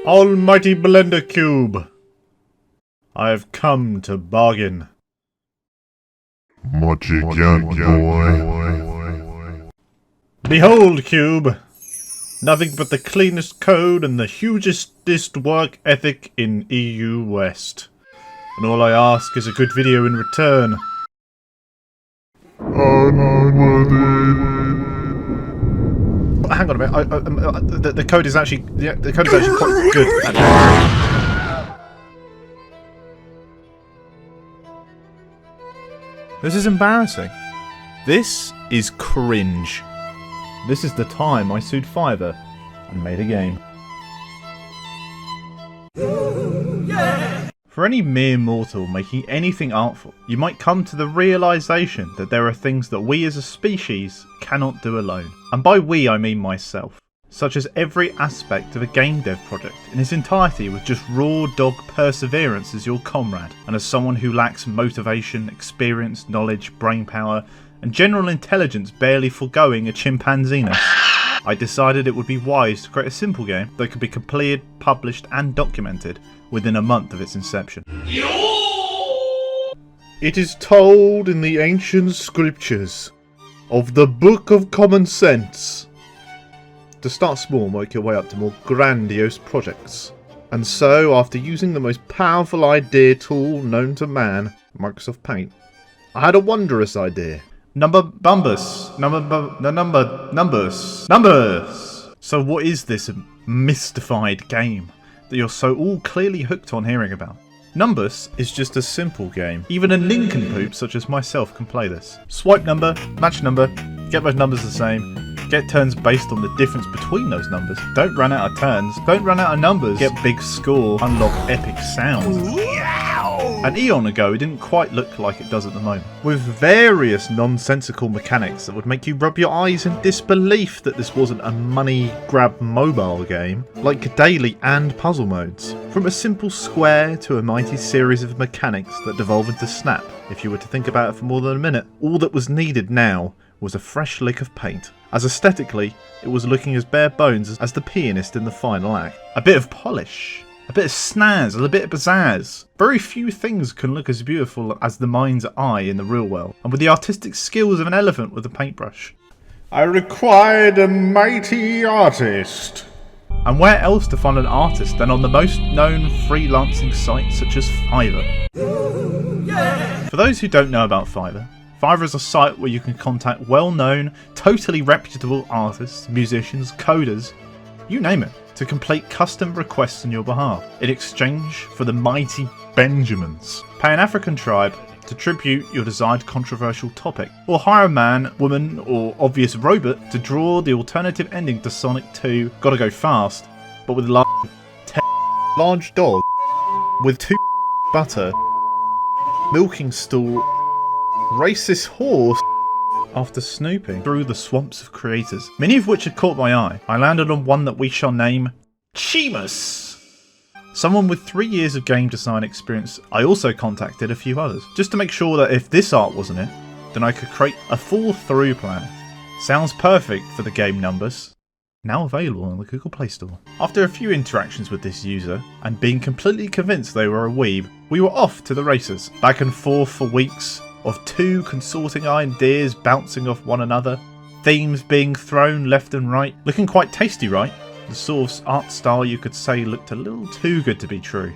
Almighty Blender Cube, I have come to bargain. Much again, boy. Behold, Cube, nothing but the cleanest code and the hugest work ethic in EU West. And all I ask is a good video in return. Hang on a minute. The code is actually quite good. This is embarrassing. This is cringe. This is the time I sued Fiverr and made a game. For any mere mortal making anything artful, you might come to the realisation that there are things that we as a species cannot do alone. And by we I mean myself. Such as every aspect of a game dev project in its entirety with just raw dog perseverance as your comrade, and as someone who lacks motivation, experience, knowledge, brain power, and general intelligence barely foregoing a chimpanzeeness, I decided it would be wise to create a simple game that could be completed, published and documented within a month of its inception. It is told in the ancient scriptures of the Book of Common Sense to start small and work your way up to more grandiose projects. And so, after using the most powerful idea tool known to man, Microsoft Paint, I had a wondrous idea. Numbumbus. So what is this mystified game that you're so all clearly hooked on hearing about? Numbus is just a simple game. Even a nincompoop such as myself can play this. Swipe number, match number, get both numbers the same, get turns based on the difference between those numbers. Don't run out of turns, don't run out of numbers, get big score, unlock epic sounds. An eon ago it didn't quite look like it does at the moment, with various nonsensical mechanics that would make you rub your eyes in disbelief that this wasn't a money grab mobile game, like daily and puzzle modes. From a simple square to a mighty series of mechanics that devolve into snap if you were to think about it for more than a minute. All that was needed now was a fresh lick of paint, as aesthetically it was looking as bare bones as the pianist in the final act. A bit of polish, a bit of snazz, a bit of pizzazz. Very few things can look as beautiful as the mind's eye in the real world, and with the artistic skills of an elephant with a paintbrush. I required a mighty artist. And where else to find an artist than on the most known freelancing site such as Fiverr? For those who don't know about Fiverr, Fiverr is a site where you can contact well-known, totally reputable artists, musicians, coders, you name it, to complete custom requests on your behalf, in exchange for the mighty Benjamins. Pay an African tribe to tribute your desired controversial topic, or hire a man, woman, or obvious robot to draw the alternative ending to Sonic 2 Gotta Go Fast, but with large dog, with 2 butter, milking stool, racist horse. After snooping through the swamps of creators, many of which had caught my eye, I landed on one that we shall name Cheemus. Someone with 3 years of game design experience. I also contacted a few others, just to make sure that if this art wasn't it, then I could create a full through plan. Sounds perfect for the game Numbumbus. Now available on the Google Play Store. After a few interactions with this user, and being completely convinced they were a weeb, we were off to the races, back and forth for weeks, of 2 consorting ideas bouncing off one another, themes being thrown left and right, looking quite tasty, right? The sort of art style you could say looked a little too good to be true.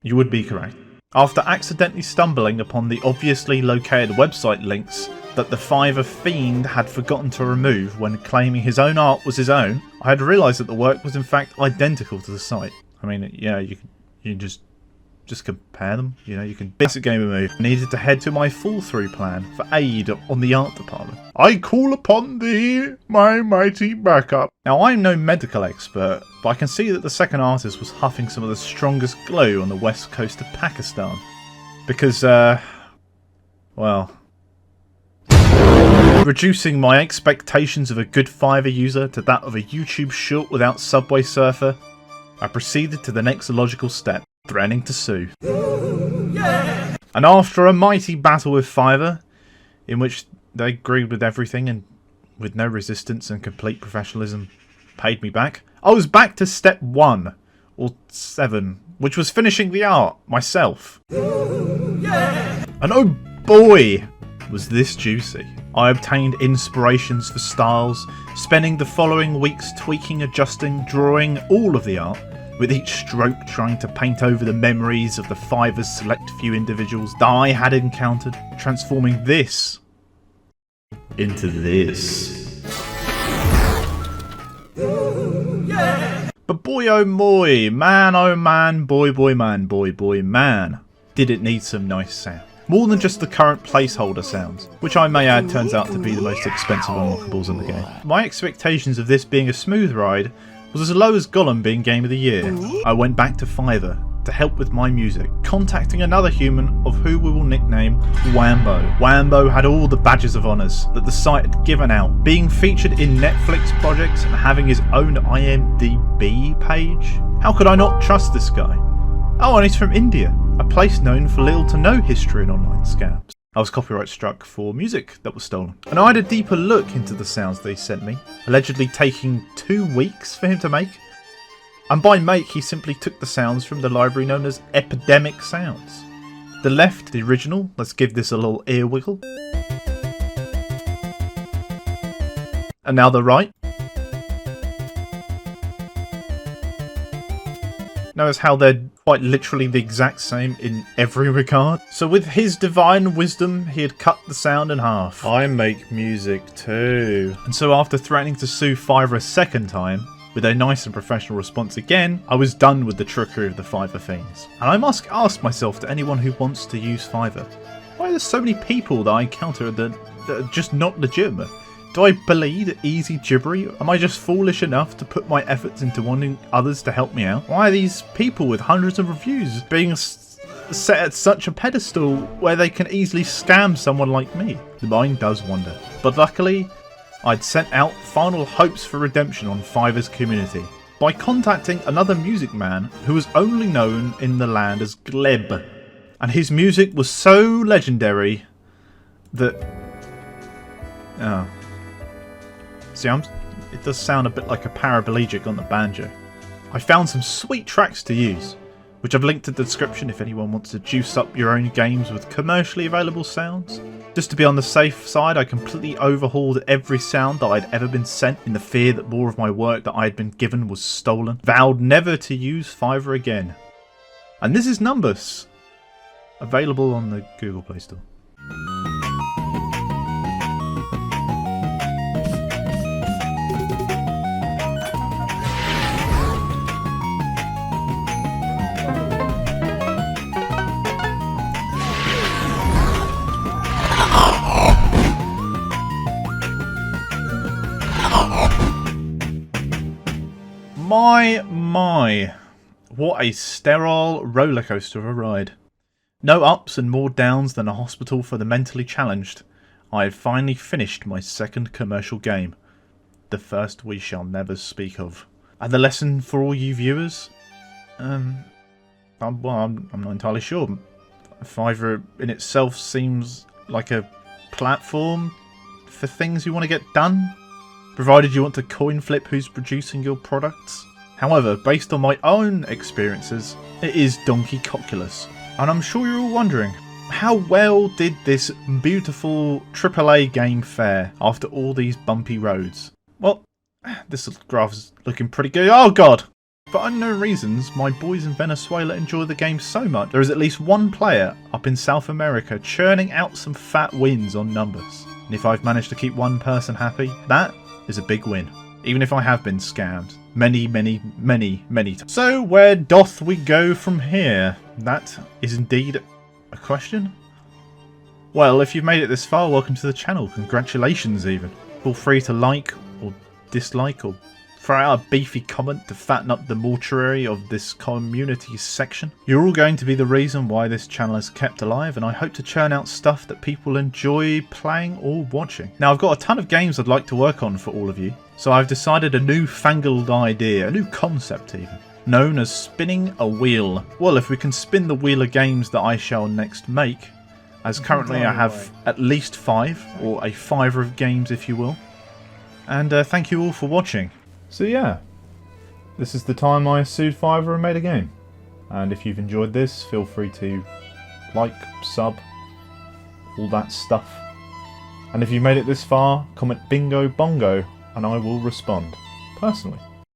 You would be correct. After accidentally stumbling upon the obviously located website links that the Fiverr fiend had forgotten to remove when claiming his own art was his own, I had realised that the work was in fact identical to the site. I mean, yeah, you can just compare them, you know, you can basic gamer move. I needed to head to my full through plan for aid on the art department. I call upon thee, my mighty backup. Now I'm no medical expert, but I can see that the second artist was huffing some of the strongest glue on the west coast of Pakistan. Because, well, reducing my expectations of a good Fiverr user to that of a YouTube short without Subway Surfer, I proceeded to the next logical step. Threatening to sue. And after a mighty battle with Fiverr, in which they agreed with everything and with no resistance and complete professionalism paid me back, I was back to step 1, or 7, which was finishing the art myself. And oh boy, was this juicy. I obtained inspirations for styles, spending the following weeks tweaking, adjusting, drawing all of the art, with each stroke trying to paint over the memories of the Fiverr's select few individuals that I had encountered, transforming this into this. But boy oh boy, man oh man, boy boy man, boy boy man, did it need some nice sound. More than just the current placeholder sounds, which I may add turns out to be the most expensive unlockables in the game. My expectations of this being a smooth ride was as low as Gollum being Game of the Year. I went back to Fiverr to help with my music, contacting another human of who we will nickname Wambo. Wambo had all the badges of honours that the site had given out, being featured in Netflix projects and having his own IMDb page. How could I not trust this guy? Oh, and he's from India, a place known for little to no history in online scams. I was copyright struck for music that was stolen. And I had a deeper look into the sounds they sent me, allegedly taking 2 weeks for him to make. And by make, he simply took the sounds from the library known as Epidemic Sounds. The left, the original, let's give this a little ear wiggle. And now the right. Notice how they're quite literally the exact same in every regard. So with his divine wisdom, he had cut the sound in half. I make music too. And so after threatening to sue Fiverr a second time, with a nice and professional response again, I was done with the trickery of the Fiverr Fiends. And I must ask myself, to anyone who wants to use Fiverr, why are there so many people that I encounter that are just not legitimate? Do I bleed easy gibbery? Am I just foolish enough to put my efforts into wanting others to help me out? Why are these people with hundreds of reviews being set at such a pedestal where they can easily scam someone like me? The mind does wonder. But luckily, I'd sent out final hopes for redemption on Fiverr's community by contacting another music man who was only known in the land as Gleb. And his music was so legendary that... oh. See, it does sound a bit like a paraplegic on the banjo. I found some sweet tracks to use, which I've linked in the description if anyone wants to juice up your own games with commercially available sounds. Just to be on the safe side, I completely overhauled every sound that I'd ever been sent in the fear that more of my work that I had been given was stolen. Vowed never to use Fiverr again. And this is Numbumbus, available on the Google Play Store. My, what a sterile rollercoaster of a ride. No ups and more downs than a hospital for the mentally challenged. I had finally finished my second commercial game, the first we shall never speak of. And the lesson for all you viewers? I'm not entirely sure. Fiverr in itself seems like a platform for things you want to get done, provided you want to coin flip who's producing your products. However, based on my own experiences, it is donkey cockulous. And I'm sure you're all wondering, how well did this beautiful AAA game fare after all these bumpy roads? Well, this graph's looking pretty good. Oh god! For unknown reasons, my boys in Venezuela enjoy the game so much, there is at least one player up in South America churning out some fat wins on Numbumbus. And if I've managed to keep one person happy, that is a big win. Even if I have been scammed many times. So where doth we go from here? That is indeed a question. Well, if you've made it this far, welcome to the channel. Congratulations even. Feel free to like or dislike or throw out a beefy comment to fatten up the mortuary of this community section. You're all going to be the reason why this channel is kept alive, and I hope to churn out stuff that people enjoy playing or watching. Now, I've got a ton of games I'd like to work on for all of you, so I've decided a newfangled idea, a new concept even, known as spinning a wheel. Well, if we can spin the wheel of games that I shall next make, as currently I have at least 5, or a Fiverr of games if you will. And thank you all for watching. So yeah, this is the time I sued Fiverr and made a game. And if you've enjoyed this, feel free to like, sub, all that stuff. And if you've made it this far, comment bingo bongo and I will respond personally.